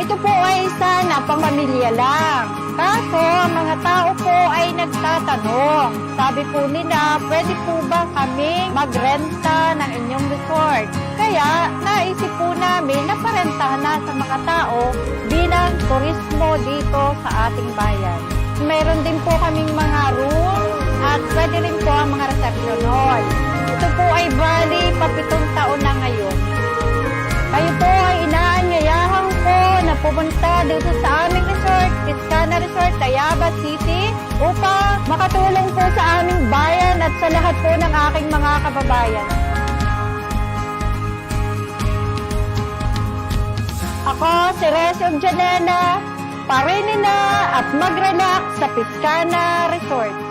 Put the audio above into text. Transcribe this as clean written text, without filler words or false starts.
Ito po ay sana pang-pamilya lang. Kaso, ang mga tao po ay nagtatanong. Sabi po nila, pwede po ba kami magrenta ng inyong resort? Kaya, naisip po namin na parentahan na sa mga tao bilang turismo dito sa ating bayan. Meron din po kaming mga room at pwede rin po ang mga reception hall. Ito po ay bali pa 7 taon na ngayon. Kayo po ay inaanyayahan ko na pumunta dito sa aming resort, Piscana Resort, Tayabas City, upang makatulong po sa aming bayan at sa lahat po ng aking mga kababayan. Ako, si Recio Janela, parinina at mag-relax sa Piscana Resort.